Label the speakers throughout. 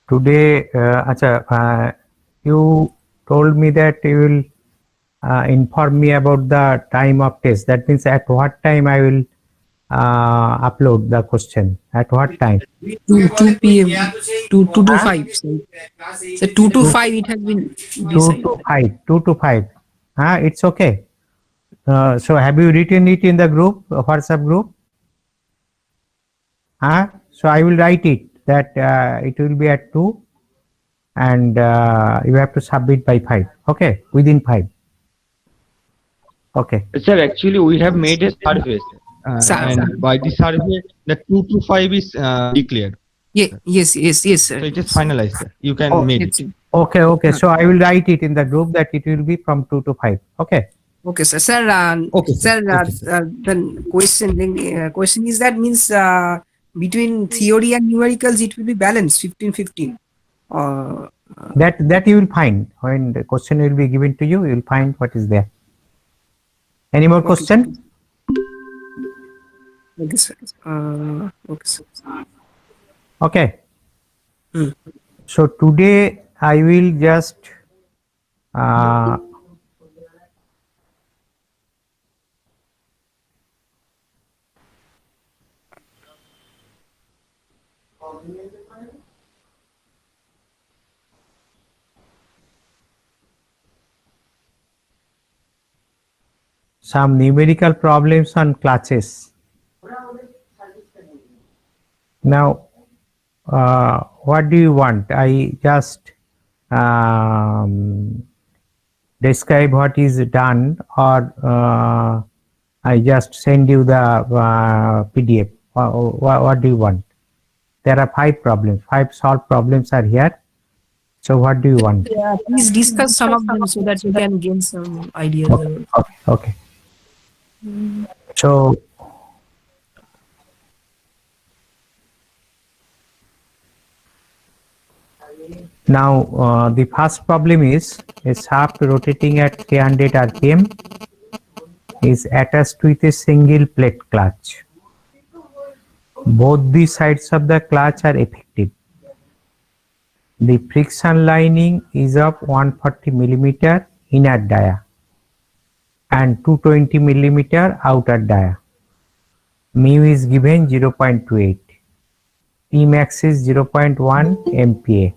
Speaker 1: Today, you told me that you will inform me about the time of test. That means at what time I will upload the question? At what time?
Speaker 2: 2 p.m. 2 to
Speaker 1: Huh?
Speaker 2: 5. So 2 to 5 it has been
Speaker 1: 2
Speaker 2: decided.
Speaker 1: to 5. 2 to 5. It's okay. So have you written it in the group, WhatsApp group? So I will write it that it will be at 2 and you have to submit by 5. Okay, within 5. Okay.
Speaker 3: Sir, actually, we have made a survey, and by the survey, the 2 to 5 is declared.
Speaker 2: Yes,
Speaker 3: So
Speaker 2: sir.
Speaker 3: it is finalized, sir. You can
Speaker 1: Oh,
Speaker 3: make
Speaker 2: Yes,
Speaker 3: it.
Speaker 2: sir.
Speaker 1: Okay. So I will write it in the group that it will be from 2 to 5. Okay.
Speaker 2: Okay, sir. Sir,
Speaker 3: Okay, sir.
Speaker 2: sir,
Speaker 3: Okay, sir.
Speaker 2: the question is that means between theory and numericals it will be balanced 15-15. Uh,
Speaker 1: That you will find when the question will be given to you. You will find what is there. Any more
Speaker 2: okay,
Speaker 1: question?
Speaker 2: okay, sir. Okay, sir.
Speaker 1: Okay.
Speaker 2: Hmm.
Speaker 1: So today I will just uh, some numerical problems on clutches. Now, what do you want? I just describe what is done, or I just send you the PDF. What do you want? There are 5 problems. 5 solved problems are here. So what do you want?
Speaker 2: Please discuss some of them so that we can gain some ideas.
Speaker 1: Okay. So now the first problem is a shaft rotating at 300 rpm is attached with a single plate clutch. Both the sides of the clutch are effective. The friction lining is of 140 millimeter inner dia and 220 millimeter outer dia. Mu is given 0.28. P max is 0.1 MPa.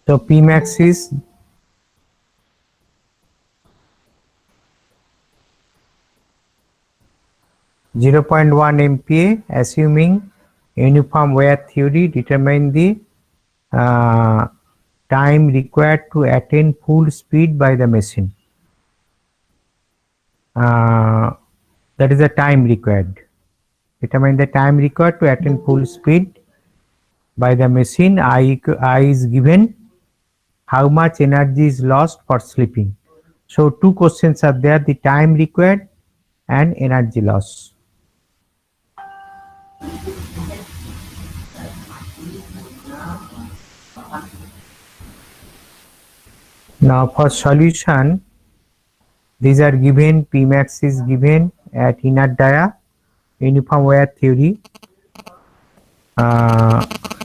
Speaker 1: So P max is 0.1 MPa, assuming uniform wear theory. Determine the time required to attain full speed by the machine. That is the time required. Determine the time required to attain full speed by the machine. I is given. How much energy is lost for sleeping? So 2 questions are there: the time required and energy loss. Now for solution, these are given. P max is given at inner dia, uniform wear theory.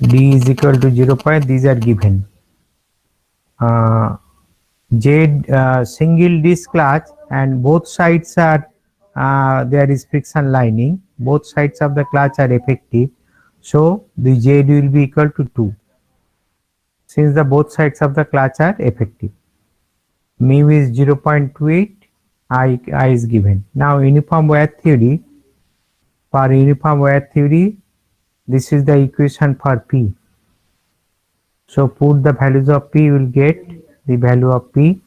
Speaker 1: D is equal to 0. These are given. Z single disc clutch and both sides are there is friction lining. Both sides of the clutch are effective. So the Z will be equal to 2. Since the both sides of the clutch are effective. Mu is 0.28. I is given. Now uniform wear theory. For uniform wear theory, this is the equation for P. So put the values of P, you will get the value of P.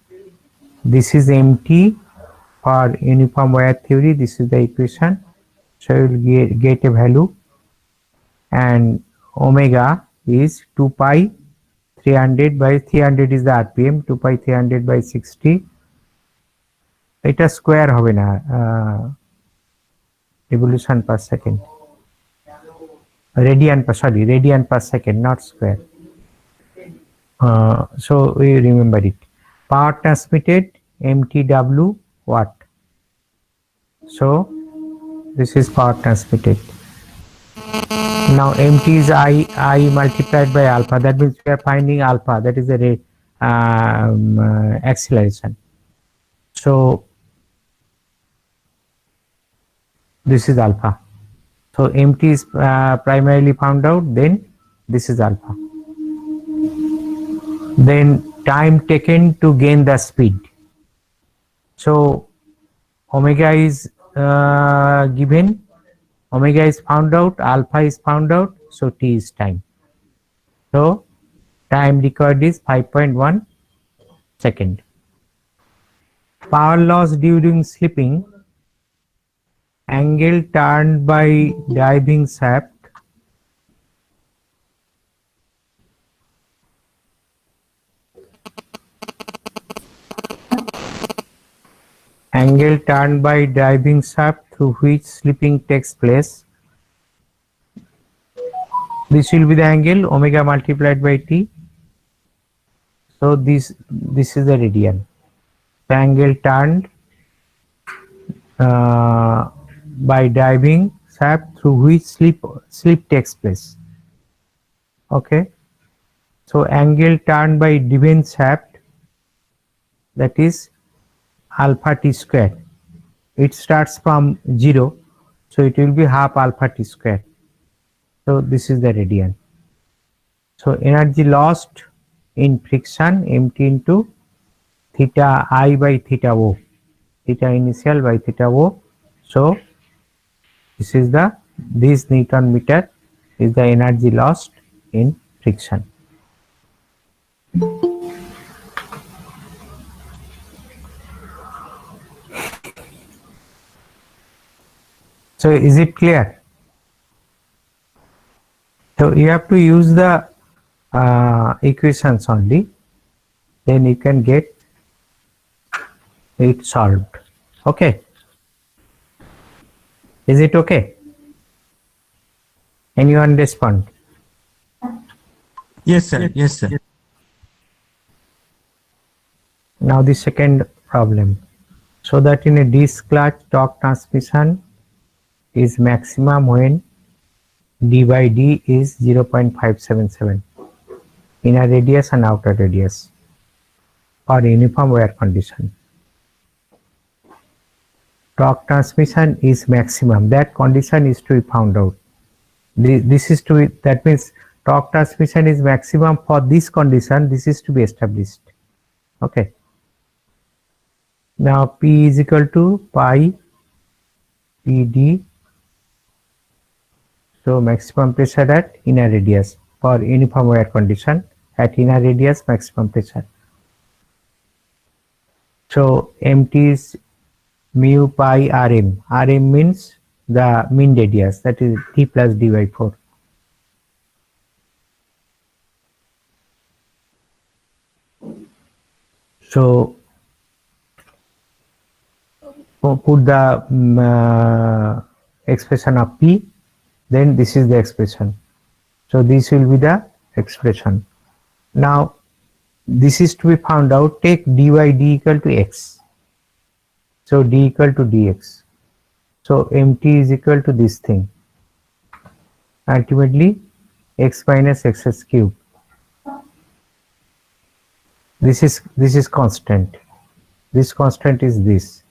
Speaker 1: This is MT for uniform wear theory. This is the equation. So you will get a value, and omega is 2 pi 300 by 300 is the RPM, 2 pi 300 by 60. এটা square হবে না, revolution per second, radian per second, not square. So we remember it. power transmitted MTW watt. So this is power transmitted. Now MT is I multiplied by alpha. That means we are finding alpha. That is the rate acceleration. So this is alpha. So MT is primarily found out. Then this is alpha. Then time taken to gain the speed. So omega is given, omega is found out, alpha is found out, so t is time. So time required is 5.1 second. Power loss during slipping, angle turned by diving shaft, angle turned by diving shaft through which slipping takes place. This will be the angle omega multiplied by t. So this is the radian. The angle turned by diving shaft through which slip takes place. Okay. So angle turned by driven shaft, that is alpha t square. It starts from 0, so it will be half alpha t square. So this is the radian. So energy lost in friction MT into theta I by theta O, theta initial by theta O. So this Newton meter is the energy lost in friction. So is it clear? So you have to use the equations only, then you can get it solved. Okay. Is it okay? Anyone respond?
Speaker 4: Yes, sir. Yes, sir.
Speaker 1: Now the second problem. So that in a disc clutch, torque transmission is maximum when d by d is 0.577 inner radius and outer radius for uniform wear condition. Torque transmission is maximum. That condition is to be found out. This is to be, that means torque transmission is maximum for this condition. This is to be established. Okay. Now P is equal to pi PD. So maximum pressure at inner radius for uniform wear condition, at inner radius maximum pressure. So MT is mu pi Rm. Rm means the mean radius, that is T plus D by 4. So put the expression of P, then this is the expression. So this will be the expression. Now this is to be found out. Take dy d equal to x. So d equal to dx. So mt is equal to this thing. Ultimately x minus xs cube. This is constant. This constant is this.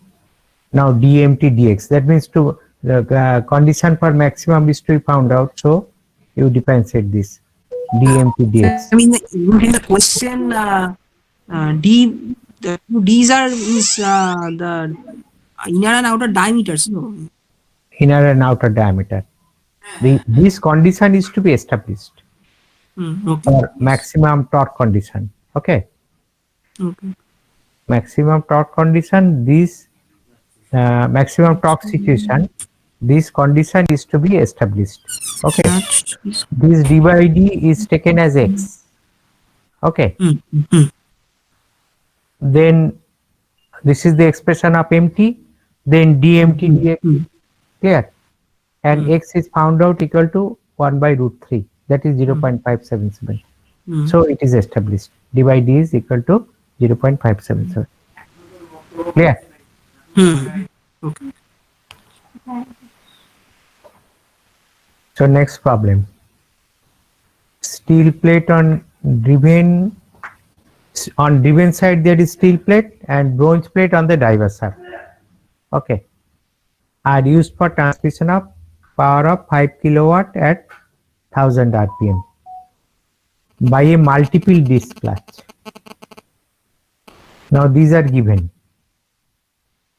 Speaker 1: Now dmt dx. That means to the condition for maximum is to be found out. So you differentiate this dmt dx.
Speaker 2: I mean, in the question, D, the two D's are is the inner and outer diameters. No.
Speaker 1: Inner and outer diameter. This condition is to be established
Speaker 2: Okay.
Speaker 1: for maximum torque condition. Okay.
Speaker 2: Okay.
Speaker 1: Maximum torque condition. This maximum torque situation. This condition is to be established. Okay. This d by d is taken as x. Okay. Then this is the expression of mt. Then dmt dx. Clear? And x is found out equal to 1 by root 3. That is 0.577. So it is established. D by d is equal to 0.577. Clear?
Speaker 2: Okay.
Speaker 1: So next problem. Steel plate on driven side there is steel plate and bronze plate on the diver's side. Okay. Are used for transmission of power of 5 kilowatt at 1000 rpm by a multiple disc clutch. Now these are given.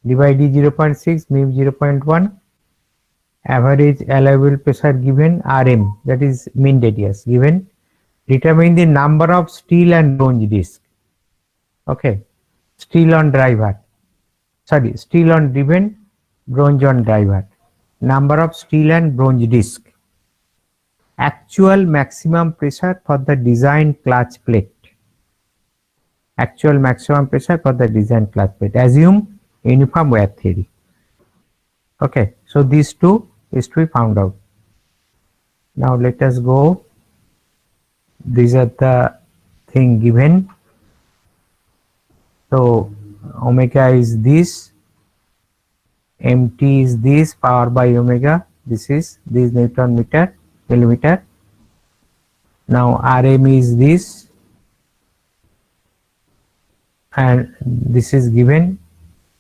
Speaker 1: Divide 0.6, mu 0.1, average allowable pressure given, Rm, that is mean radius given. Determine the number of steel and bronze disc. Okay, steel on driver, sorry, steel on driven, bronze on driver. Number of steel and bronze disc. Actual maximum pressure for the design clutch plate. Actual maximum pressure for the design clutch plate. Assume uniform wear theory. Okay, so these two is to be found out. Now let us go. These are the thing given. So omega is this, mt is this, power by omega, this is this Newton meter millimeter. Now Rm is this, and this is given.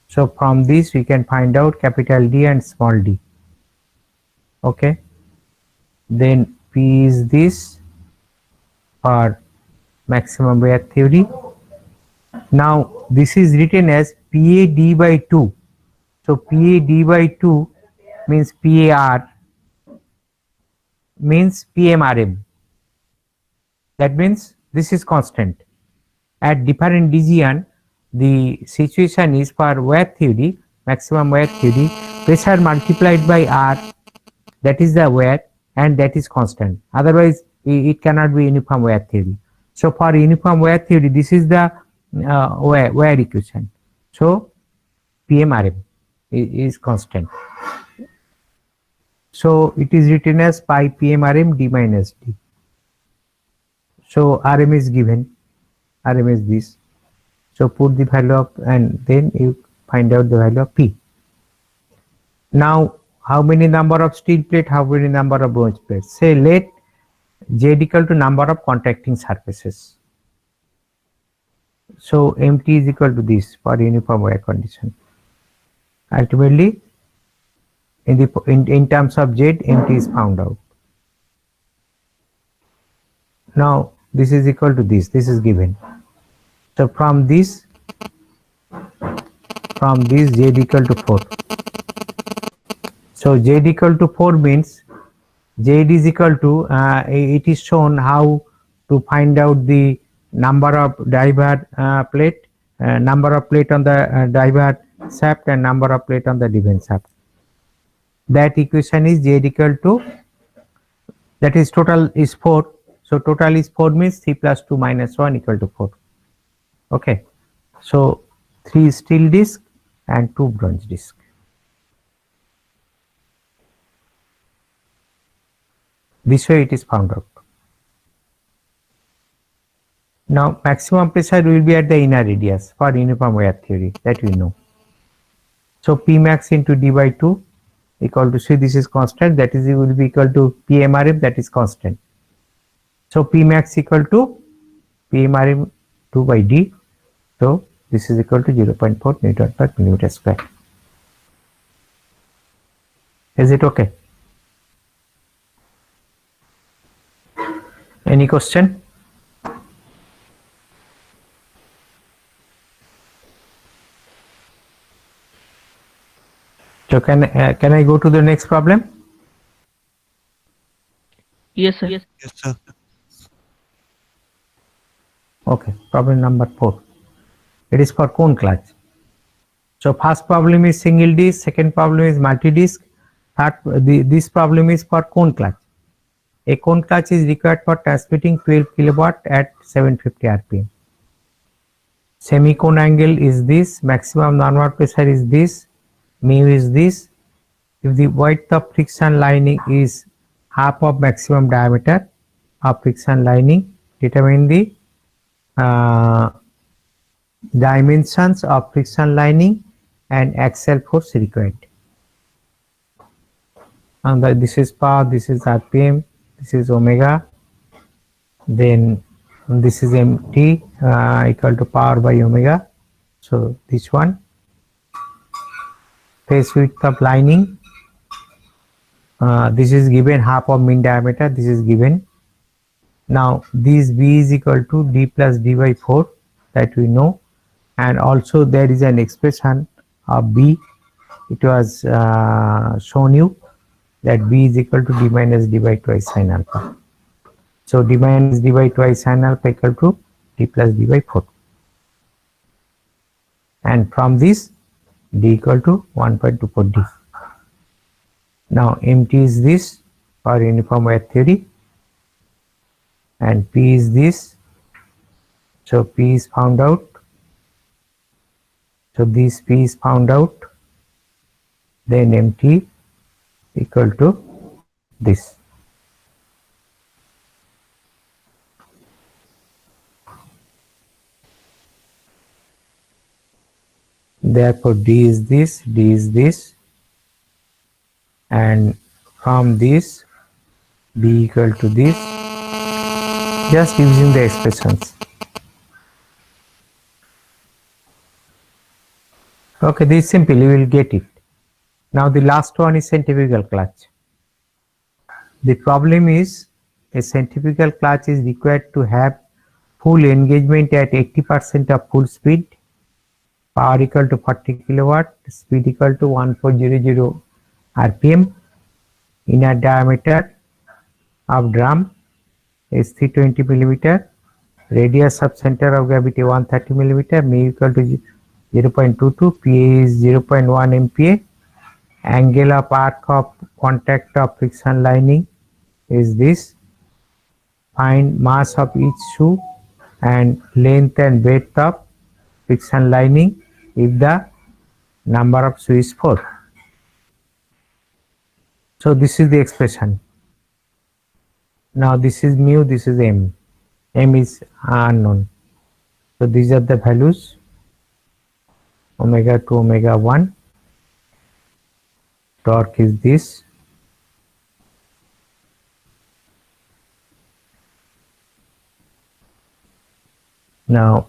Speaker 1: So from this we can find out capital D and small d. Okay, then P is this for maximum wear theory. Now this is written as PAD by 2. So PAD by 2 means PAR means PMRM. That means this is constant. At different region, the situation is for wear theory, maximum wear theory, pressure multiplied by R, that is the wear, and that is constant. Otherwise, it cannot be uniform wear theory. So for uniform wear theory, this is the wear equation. So PMRM is constant. So it is written as pi PMRM D minus D. So Rm is given. Rm is this. So put the value of, and then you find out the value of P. Now how many number of steel plate, how many number of bronze plates? Say let Z equal to number of contacting surfaces. So mt is equal to this for uniform wear condition. Ultimately, in terms of Z, mt is found out. Now this is equal to this is given. So from this Z equal to 4. So Z equal to 4 means Z is equal to, it is shown how to find out the number of diver plate, number of plate on the diver shaft and number of plate on the driven shaft. That equation is Z equal to, that is total is 4. So total is 4 means 3 plus 2 minus 1 equal to 4. Okay. So 3 steel disc and 2 bronze disc. This way it is found out. Now maximum pressure will be at the inner radius for uniform wear theory, that we know. So P max into D by 2 equal to, see this is constant, that is, it will be equal to PMRM, that is constant. So P max equal to PMRM 2 by D. So this is equal to 0.4 Newton per millimeter square. Is it okay? Any question? So can I go to the next problem?
Speaker 4: Yes, sir.
Speaker 5: Yes, sir.
Speaker 1: Okay, problem number 4. It is for cone clutch. So first problem is single disc, second problem is multi-disc, this problem is for cone clutch. A cone clutch is required for transmitting 12 kilowatt at 750 rpm. Semi-cone angle is this, maximum normal pressure is this, mu is this. If the width of friction lining is half of maximum diameter of friction lining, determine the dimensions of friction lining and axial force required. And this is power, this is RPM, this is omega, then this is mt equal to power by omega. So this one, face width of lining, this is given half of mean diameter, this is given. Now this B is equal to d plus d by 4, that we know, and also there is an expression of B. It was shown you that B is equal to d minus d by twice sin alpha. So d minus d by twice sin alpha equal to d plus d by 4. And from this, d equal to 1.24 d. Now mt is this for uniform wire theory, and P is this. So P is found out. So this P is found out. Then mt equal to this. Therefore D is this, and from this B equal to this, just using the expressions. Okay, this is simple, you will get it. Now the last one is centrifugal clutch. The problem is a centrifugal clutch is required to have full engagement at 80% of full speed, power equal to 40 kilowatt, speed equal to 1400 RPM, inner diameter of drum is 320 millimeter, radius of center of gravity 130 millimeter, mu equal to 0.22, Pa is 0.1 MPa, angle of arc of contact of friction lining is this, find mass of each shoe and length and breadth of friction lining if the number of shoe is 4. So this is the expression. Now this is mu, this is m. M is unknown. So these are the values, omega 2, omega 1. Torque is this. Now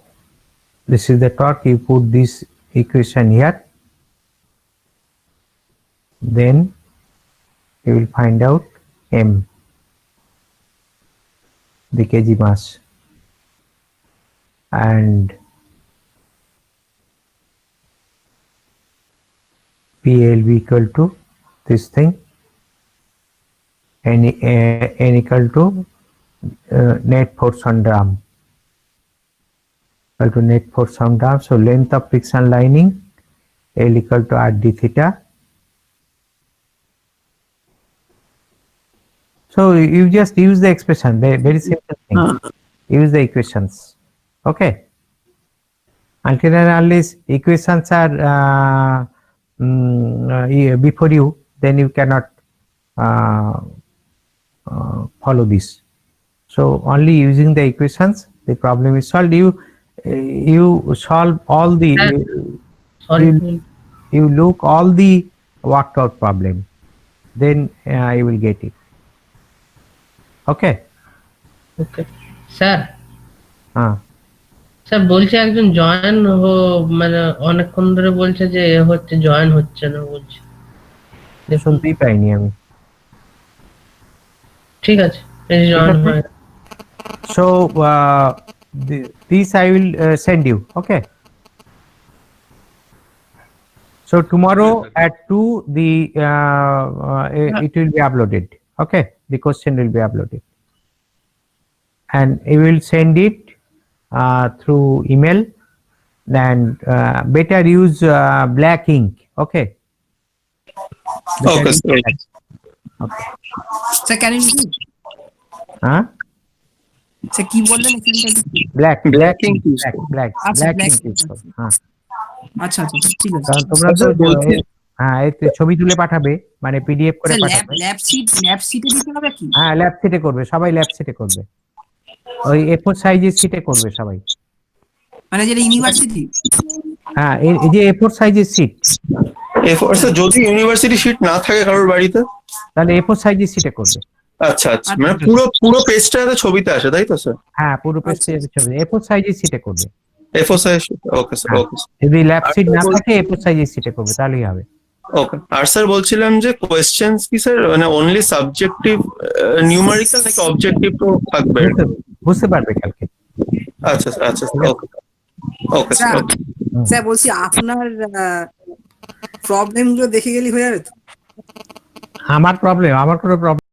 Speaker 1: this is the torque, you put this equation here, then you will find out m, the kg mass, and PL be equal to this thing, n equal to net force on drum, equal to net force on drum. So length of friction lining, L equal to r d theta. So you just use the expression, very simple thing. Use the equations. Okay. Until and unless equations are before you, then you cannot follow this. So only using the equations, the problem is solved. You solve all the you look all the worked out problem, then you will get it. Okay.
Speaker 4: Okay sir
Speaker 1: হ্যাঁ
Speaker 4: sir বলছে একজন join মানে অনেকক্ষণ ধরে বলছে যে হচ্ছে join হচ্ছে না বলছে,
Speaker 1: শুনতেই পাইনি আমি।
Speaker 4: ঠিক আছে জয়েন হয়।
Speaker 1: So this I will send you. Okay. So tomorrow at 2 the it will be uploaded. Okay, the question will be uploaded, and you will send it through email. And better use black ink. Okay.
Speaker 5: Okay, sir.
Speaker 1: Okay.
Speaker 2: Sir, can you repeat?
Speaker 1: Huh?
Speaker 2: Sir, কি বললেন এখানটা?
Speaker 1: Black ink.
Speaker 5: use
Speaker 1: Black
Speaker 2: আচ্ছা, black
Speaker 1: ink use করো। হ্যাঁ।
Speaker 2: আচ্ছা আচ্ছা ঠিক আছে।
Speaker 1: কারণ তোমরা তো হ্যাঁ এতে ছবি তুলে পাঠাবে, মানে পিডিএফ করে
Speaker 2: স্যার
Speaker 1: পাঠাবে।
Speaker 2: ল্যাব সিটে দিতে হবে কি?
Speaker 1: হ্যাঁ ল্যাব সিটে করবে, সবাই ল্যাব সিটে করবে, ওই A4 সাইজের সিটে করবে সবাই।
Speaker 2: মানে যেটা ইউনিভার্সিটি?
Speaker 1: হ্যাঁ, এই যে A4 সাইজের সিট,
Speaker 5: স্যার যদি ইউনিভার্সিটি সিট না থাকে কারোর বাড়িতে?
Speaker 1: তাহলে A4 সাইজের সিটে করবে।
Speaker 5: আচ্ছা আচ্ছা, মানে পুরো পেজটা ছবিতে আসে তাই তো স্যার?
Speaker 1: হ্যাঁ, পুরো পেজটা ছবি A4 সাইজের সিটে করবে।
Speaker 5: A4 সাইজ, ওকে স্যার, ওকে
Speaker 1: যদি ল্যাব সিট না থাকে A4 সাইজের সিটে করবে, তাহলেই হবে।
Speaker 5: ওকে। আর স্যার বলছিলাম যে কোয়েশ্চেন্স কি স্যার মানে অনলি সাবজেক্টিভ নিউমেরিক্যাল নাকি অবজেক্টিভ তো থাকবে?
Speaker 1: বুঝতে পারবে কালকে।
Speaker 5: আচ্ছা স্যার, আচ্ছা স্যার, ওকে ওকে স্যার।
Speaker 2: স্যার বলছি আপনার প্রবলেম গুলো দেখে গেলে হয়ে যাবে তো?
Speaker 1: আমার কোনো প্রবলেম